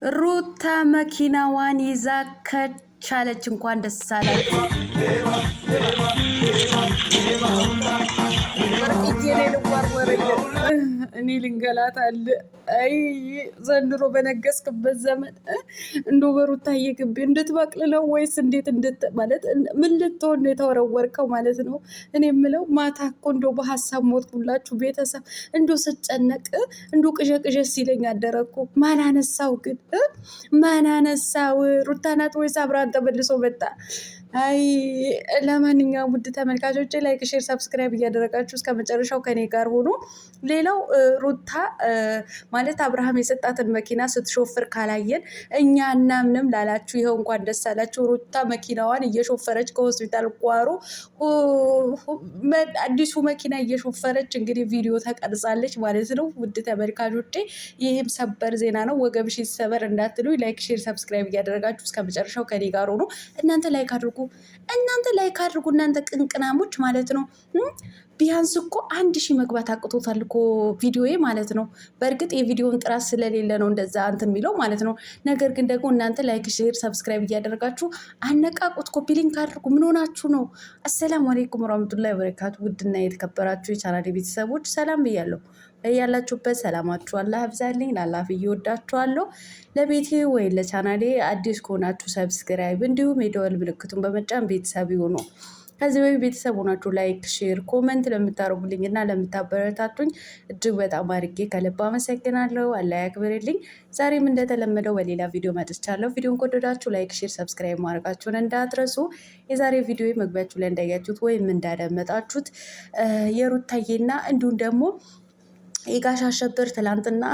ሩታ መኪናዋን ይዛ ከቻለች እንኳን ደስ አላችሁ። እኔ ልንገላት አለ። አይ ዘንድሮ በነገስክበት ዘመን እንዶ በሩታዬ ግቢ እንድትበቅልለው ወይስ እንዴት ማለት ምን ልትሆን ነው የተወረወርከው ማለት ነው? እኔ የምለው ማታ እኮ እንዶ በሀሳብ ሞትኩላችሁ ቤተሰብ። እንዶ ስጨነቅ እንዶ ቅዠቅዠ ሲለኝ አደረግኩ። ማን አነሳው ግን ማን አነሳው? ሩታ ናት ወይስ አብርሃም ተመልሶ መጣ? አይ ለማንኛውም ውድ ተመልካቾች ላይክ፣ ሼር፣ ሰብስክራይብ እያደረጋችሁ እስከ መጨረሻው ከኔ ጋር ሆኖ ሌላው ሩታ ማለት አብርሃም የሰጣትን መኪና ስትሾፍር ካላየን እኛ እናምንም ላላችሁ ይኸው እንኳን ደስ አላችሁ። ሩታ መኪናዋን እየሾፈረች ከሆስፒታል ጓሮ አዲሱ መኪና እየሾፈረች እንግዲህ ቪዲዮ ተቀርጻለች ማለት ነው። ውድ ተመልካቾቼ ይህም ሰበር ዜና ነው። ወገብሽ ይሰበር እንዳትሉ ላይክ፣ ሼር፣ ሰብስክራይብ እያደረጋችሁ እስከ መጨረሻው ከኔ ጋር ሆኖ እናንተ ላይክ አድርጉ። እናንተ ቅንቅናሞች ማለት ነው። ቢያንስ እኮ 1000 መግባት አቅቶታል እኮ ቪዲዮዬ ማለት ነው። በእርግጥ የቪዲዮን ጥራት ስለሌለ ነው እንደዛ እንትን የሚለው ማለት ነው። ነገር ግን ደግሞ እናንተ ላይክ፣ ሼር፣ ሰብስክራይብ እያደረጋችሁ አነቃቁት። ኮፒ ሊንክ አድርጉ። ምን ሆናችሁ ነው? አሰላሙ አሌይኩም ወራህመቱላሂ ወበረካቱ። ውድና የተከበራችሁ የቻናሌ ቤተሰቦች ሰላም ብያለሁ። ያላችሁበት ሰላማችሁ አላህ ያብዛልኝ። ላላፍ እየወዳችኋለሁ። ለቤቴ ወይ ለቻናሌ አዲስ ከሆናችሁ ሰብስክራይብ እንዲሁም የደወል ምልክቱን በመጫን ቤተሰብ ይሁኑ። ከዚህ በፊት ቤተሰብ ሆናችሁ ላይክ፣ ሼር፣ ኮመንት ለምታደርጉልኝ እና ለምታበረታቱኝ እጅግ በጣም አድርጌ ከልብ አመሰግናለሁ። አላህ ያክብርልኝ። ዛሬም እንደተለመደው በሌላ ቪዲዮ መጥቻለሁ። ቪዲዮን ከወደዳችሁ ላይክ፣ ሼር፣ ሰብስክራይብ ማድረጋችሁን እንዳትረሱ። የዛሬ ቪዲዮ መግቢያችሁ ላይ እንዳያችሁት ወይም እንዳደመጣችሁት የሩታዬና እንዲሁም ደግሞ የጋሽ አሸብር ትላንትና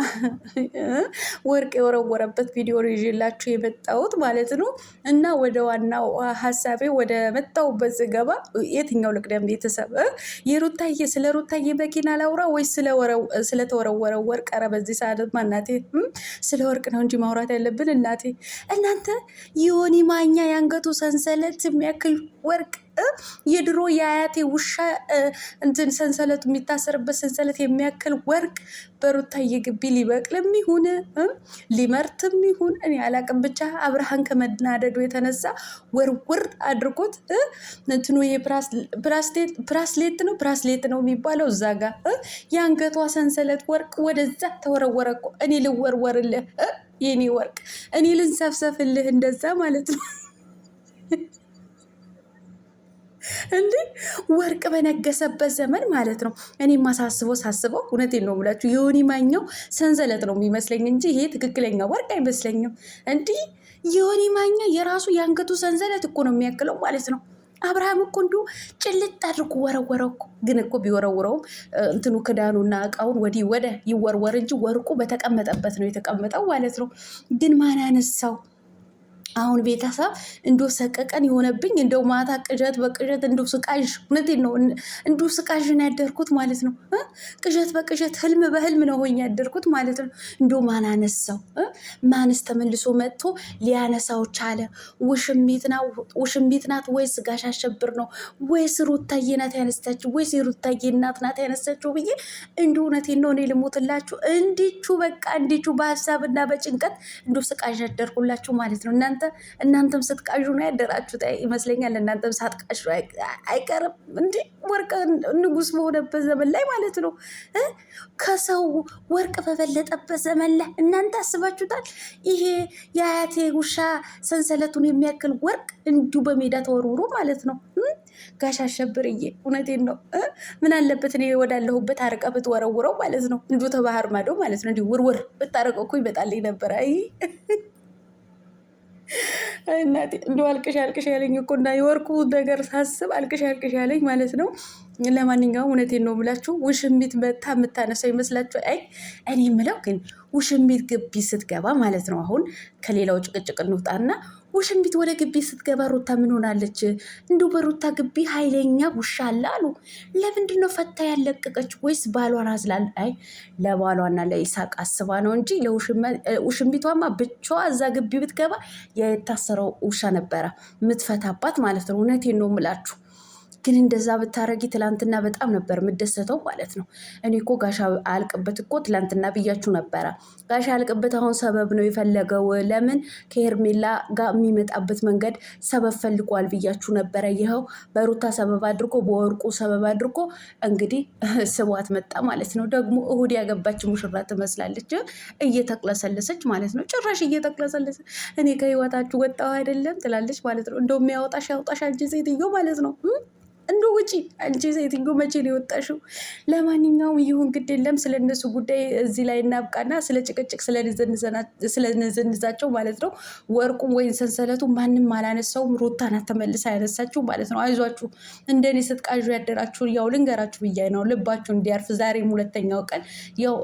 ወርቅ የወረወረበት ቪዲዮ ይዤላችሁ የመጣሁት ማለት ነው። እና ወደ ዋናው ሀሳቤ ወደ መጣሁበት ስገባ የትኛው ልቅደም ቤተሰብ? ስለ ሩታዬ መኪና ላውራ ወይስ ስለተወረወረው ወርቅ? ኧረ በዚህ ሰዓት እናቴ ስለ ወርቅ ነው እንጂ ማውራት ያለብን እናቴ። እናንተ ዮኒ ማኛ የአንገቱ ሰንሰለት የሚያክል ወርቅ የድሮ የአያቴ ውሻ እንትን ሰንሰለቱ የሚታሰርበት ሰንሰለት የሚያክል ወርቅ በሩታዬ ግቢ ሊበቅልም ይሁን ሊመርትም ይሁን እኔ አላቅም። ብቻ አብርሃን ከመናደዱ የተነሳ ወርውር አድርጎት እንትኑ ይሄ ብራስሌት ነው የሚባለው እዛ ጋ የአንገቷ ሰንሰለት ወርቅ ወደዛ ተወረወረ እኮ። እኔ ልወርወርልህ የኔ ወርቅ፣ እኔ ልንሰፍሰፍልህ እንደዛ ማለት ነው። እንዴ ወርቅ በነገሰበት ዘመን ማለት ነው። እኔ ሳስበው እውነቴን ነው የምላችሁ ዮኒ ማኛው ሰንሰለት ነው የሚመስለኝ እንጂ ይሄ ትክክለኛ ወርቅ አይመስለኝም። እንዲህ ዮኒ ማኛ የራሱ የአንገቱ ሰንሰለት እኮ ነው የሚያክለው ማለት ነው። አብርሃም እኮ እንዲሁ ጭልጥ አድርጎ ወረወረው እኮ። ግን እኮ ቢወረውረውም እንትኑ ክዳኑና እቃውን ወዲህ ወደ ይወርወር እንጂ ወርቁ በተቀመጠበት ነው የተቀመጠው ማለት ነው። ግን ማን አነሳው? አሁን ቤተሰብ እንዶ ሰቀቀን የሆነብኝ እንደው ማታ ቅዠት በቅዠት እንደው ስቃዥ፣ እውነቴን ነው እንደው ስቃዥን ያደርኩት ማለት ነው። ቅዠት በቅዠት ህልም በህልም ነው ሆኜ ያደርኩት ማለት ነው። እንደው ማን አነሳው? ማንስ ተመልሶ መጥቶ ሊያነሳው ቻለ? ውሽሚት ናት ወይስ ጋሽ አሸብር ነው ወይስ ሩታዬ ናት ያነሳችው ወይስ የሩታዬ እናት ናት ያነሳችው ብዬ እንደው እውነቴን ነው እኔ ልሞትላችሁ እንዲቹ በቃ እንዲቹ በሀሳብና በጭንቀት እንደው ስቃዥ ያደርኩላችሁ ማለት ነው። እናንተም ስትቃዡ ነው ያደራችሁት ይመስለኛል። እናንተም ሳትቃዡ አይቀርም እንዲ ወርቅ ንጉስ በሆነበት ዘመን ላይ ማለት ነው። ከሰው ወርቅ በበለጠበት ዘመን ላይ እናንተ አስባችሁታል? ይሄ የአያቴ ውሻ ሰንሰለቱን የሚያክል ወርቅ እንዲሁ በሜዳ ተወርውሮ ማለት ነው። ጋሽ አሸብርዬ እውነቴን ነው። ምን አለበት እኔ ወዳለሁበት አርቀ ብትወረውረው ማለት ነው። እንዲሁ ተባህር ማዶ ማለት ነው። እንዲሁ ውርውር ብታረቀው እኮ ይመጣልኝ ነበር። አይ እናቴ እንደው አልቅሽ ያለኝ እኮ እና የወርቁ ነገር ሳስብ አልቅሽ ያለኝ ማለት ነው። ለማንኛውም እውነቴን ነው የምላችሁ ውሽሚት መታ የምታነሳው ይመስላችሁ? አይ እኔ የምለው ግን ውሽሚት ግቢ ስትገባ ማለት ነው። አሁን ከሌላው ጭቅጭቅ እንውጣና ውሽሚት ወደ ግቢ ስትገባ ሩታ ምን ሆናለች? እንዲሁ በሩታ ግቢ ኃይለኛ ውሻ አለ አሉ። ለምንድን ነው ፈታ ያለቀቀች? ወይስ ባሏን አዝላል? አይ ለባሏና ለኢሳቅ አስባ ነው እንጂ ውሽሚቷማ ብቻዋ እዛ ግቢ ብትገባ የታሰረው ውሻ ነበረ የምትፈታባት ማለት ነው። እውነቴን ነው የምላችሁ ግን እንደዛ ብታረጊ ትላንትና በጣም ነበር የምደሰተው ማለት ነው። እኔ እኮ ጋሻ አልቅበት እኮ ትላንትና ብያችሁ ነበረ። ጋሻ አልቅበት አሁን ሰበብ ነው የፈለገው። ለምን ከሄርሜላ ጋር የሚመጣበት መንገድ ሰበብ ፈልጓል ብያችሁ ነበረ። ይኸው በሩታ ሰበብ አድርጎ በወርቁ ሰበብ አድርጎ እንግዲህ ስቧት መጣ ማለት ነው። ደግሞ እሁድ ያገባች ሙሽራ ትመስላለች እየተቅለሰለሰች ማለት ነው። ጭራሽ እየተቅለሰለሰች እኔ ከህይወታችሁ ወጣሁ አይደለም ትላለች ማለት ነው። እንደው የሚያወጣሽ ያውጣሽ አንቺ ሴትዮ ማለት ነው። እንዶ ውጪ አንቺ ሴትዮ መቼ ነው የወጣሽው? ለማንኛውም ይሁን ግድ የለም። ስለነሱ ጉዳይ እዚህ ላይ እናብቃና ስለ ጭቅጭቅ ስለነዘንዛቸው ማለት ነው። ወርቁም ወይም ሰንሰለቱ ማንም አላነሳውም። ሩታ ናት ተመልሳ ያነሳችሁ ማለት ነው። አይዟችሁ እንደኔ ስትቃዡ ያደራችሁ ያው ልንገራችሁ ብዬ ነው ልባችሁ እንዲያርፍ። ዛሬም ሁለተኛው ቀን ያው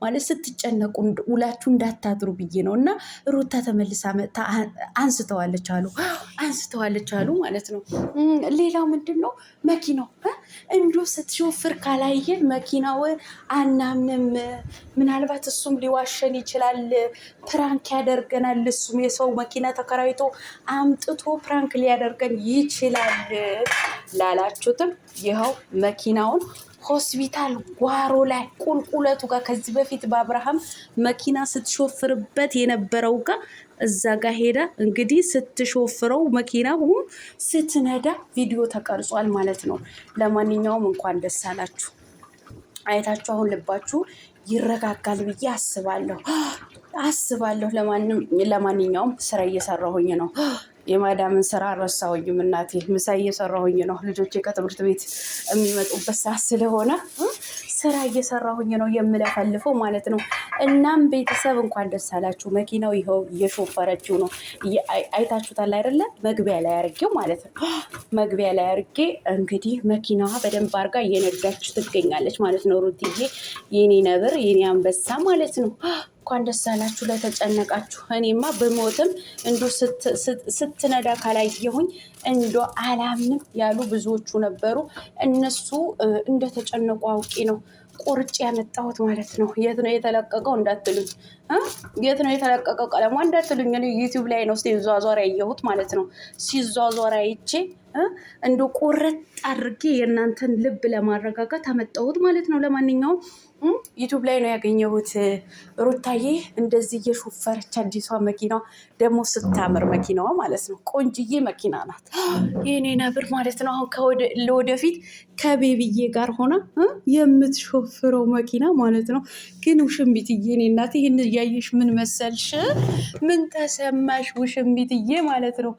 ማለት ስትጨነቁ ውላችሁ እንዳታድሩ ብዬ ነው። እና ሩታ ተመልሳ መጥታ አንስተዋለች አሉ ማለት ነው። ሌላው ምንድን ነው መኪናው እንዶ ስትሾፍር ካላየን መኪናው አናምንም። ምናልባት እሱም ሊዋሸን ይችላል፣ ፕራንክ ያደርገናል። እሱም የሰው መኪና ተከራይቶ አምጥቶ ፕራንክ ሊያደርገን ይችላል ላላችሁትም ይኸው መኪናውን ሆስፒታል ጓሮ ላይ ቁልቁለቱ ጋር ከዚህ በፊት በአብርሃም መኪና ስትሾፍርበት የነበረው ጋር እዛ ጋር ሄዳ እንግዲህ ስትሾፍረው መኪናውን ስትነዳ ቪዲዮ ተቀርጿል ማለት ነው። ለማንኛውም እንኳን ደስ አላችሁ። አይታችሁ አሁን ልባችሁ ይረጋጋል ብዬ አስባለሁ። ለማንኛውም ስራ እየሰራሁኝ ነው። የማዳምን ስራ ረሳሁኝም እናቴ። ምሳ እየሰራሁኝ ነው። ልጆቼ ከትምህርት ቤት የሚመጡበት ሰዓት ስለሆነ ስራ እየሰራሁኝ ነው የምለፈልፈው ማለት ነው። እናም ቤተሰብ እንኳን ደስ አላችሁ። መኪናው ይኸው እየሾፈረችው ነው። አይታችሁታል አይደለ? መግቢያ ላይ አርጌው ማለት ነው። መግቢያ ላይ አርጌ እንግዲህ መኪናዋ በደንብ አርጋ እየነዳች ትገኛለች ማለት ነው። ሩትዬ የኔ ነብር የኔ አንበሳ ማለት ነው። እንኳን ደስ አላችሁ ለተጨነቃችሁ። እኔማ ብሞትም እንዶ ስትነዳ ካላየሁኝ እንዶ አላምንም ያሉ ብዙዎቹ ነበሩ። እነሱ እንደተጨነቁ አውቄ ነው ቆርጬ ያመጣሁት ማለት ነው። የት ነው የተለቀቀው እንዳትሉኝ፣ የት ነው የተለቀቀው ቀለሟ እንዳትሉኝ። እኔ ዩቲዩብ ላይ ነው ሲዟዟር ያየሁት ማለት ነው። ሲዟዟር አይቼ እንዶ ቁርጥ አድርጌ የእናንተን ልብ ለማረጋጋት አመጣሁት ማለት ነው። ለማንኛውም ዩቲዩብ ላይ ነው ያገኘሁት። ሩታዬ እንደዚህ እየሾፈረች አዲሷ መኪናዋ ደግሞ ስታምር መኪናዋ ማለት ነው። ቆንጅዬ መኪና ናት የኔ ነብር ማለት ነው። አሁን ለወደፊት ከቤቢዬ ጋር ሆና የምትሾፍረው መኪና ማለት ነው። ግን ውሽሚትዬ እኔ እናት ይህን እያየሽ ምን መሰልሽ? ምን ተሰማሽ ውሽሚትዬ ማለት ነው።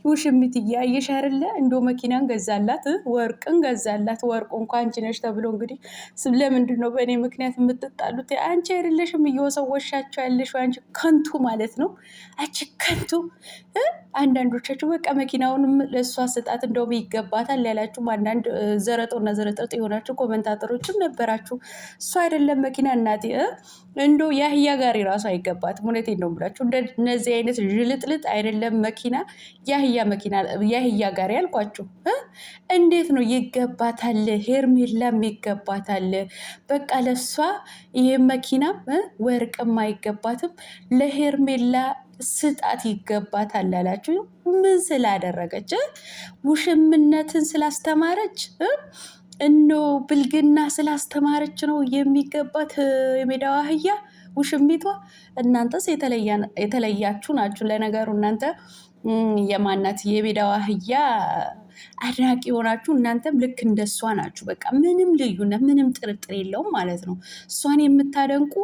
ውሽሚትዬ አየሽ አይደለ? እንዶ መኪናን ገዛላት፣ ወርቅን ገዛላት። ወርቁ እንኳን አንቺ ነሽ ተብሎ እንግዲህ ለምንድን ነው በእኔ ምክንያት የምትጣሉት? አንቺ አይደለሽም እየወሰወሻቸው ያለሽ አንቺ ከንቱ ማለት ነው። አንቺ ከንቱ። አንዳንዶቻችሁ በቃ መኪናውንም ለእሷ ስጣት እንደውም ይገባታል ያላችሁም አንዳንድ ዘረጦና ዘረጠጥ የሆናችሁ ኮመንታተሮችም ነበራችሁ። እሱ አይደለም መኪና እናቴ እንዶ የአህያ ጋሪ ራሱ አይገባትም። እውነቴን ነው የምላችሁ። እነዚህ አይነት ዥልጥልጥ አይደለም መኪና የአህያ ጋሪ አልኳችሁ። እንዴት ነው ይገባታል። ሄርሜላም ይገባታል። በቃ ለሷ ይሄ መኪና ወርቅም አይገባትም። ለሄርሜላ ስጣት ይገባታል አላችሁ። ምን ስላደረገች? ውሽምነትን ስላስተማረች እኖ ብልግና ስላስተማረች ነው የሚገባት የሜዳዋ አህያ ውሽሚቷ። እናንተስ የተለያችሁ ናችሁ። ለነገሩ እናንተ የማናት የሜዳዋ አህያ አድናቂ የሆናችሁ እናንተም ልክ እንደሷ ናችሁ። በቃ ምንም ልዩነት ምንም ጥርጥር የለውም ማለት ነው። እሷን የምታደንቁ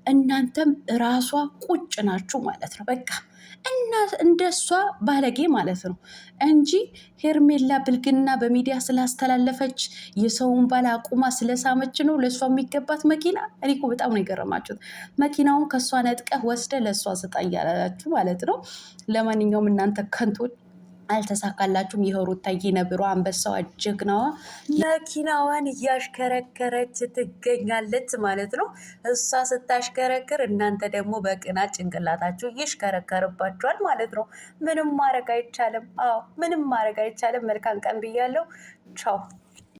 እናንተም ራሷ ቁጭ ናችሁ ማለት ነው። በቃ እና እንደሷ ባለጌ ማለት ነው እንጂ ሄርሜላ ብልግና በሚዲያ ስላስተላለፈች የሰውን ባል አቁማ ስለሳመች ነው ለእሷ የሚገባት መኪና። እኔ እኮ በጣም ነው የገረማችሁት። መኪናውን ከእሷ ነጥቀህ ወስደ ለእሷ ስጣ እያላችሁ ማለት ነው። ለማንኛውም እናንተ ከንቶች አልተሳካላችሁም። ይኸው ሩታዬ ነብሯ አንበሳዋ ጀግናዋ መኪናዋን እያሽከረከረች ትገኛለች ማለት ነው። እሷ ስታሽከረክር እናንተ ደግሞ በቅናት ጭንቅላታችሁ ይሽከረከርባችኋል ማለት ነው። ምንም ማድረግ አይቻልም። አዎ ምንም ማድረግ አይቻልም። መልካም ቀን ብያለሁ። ቻው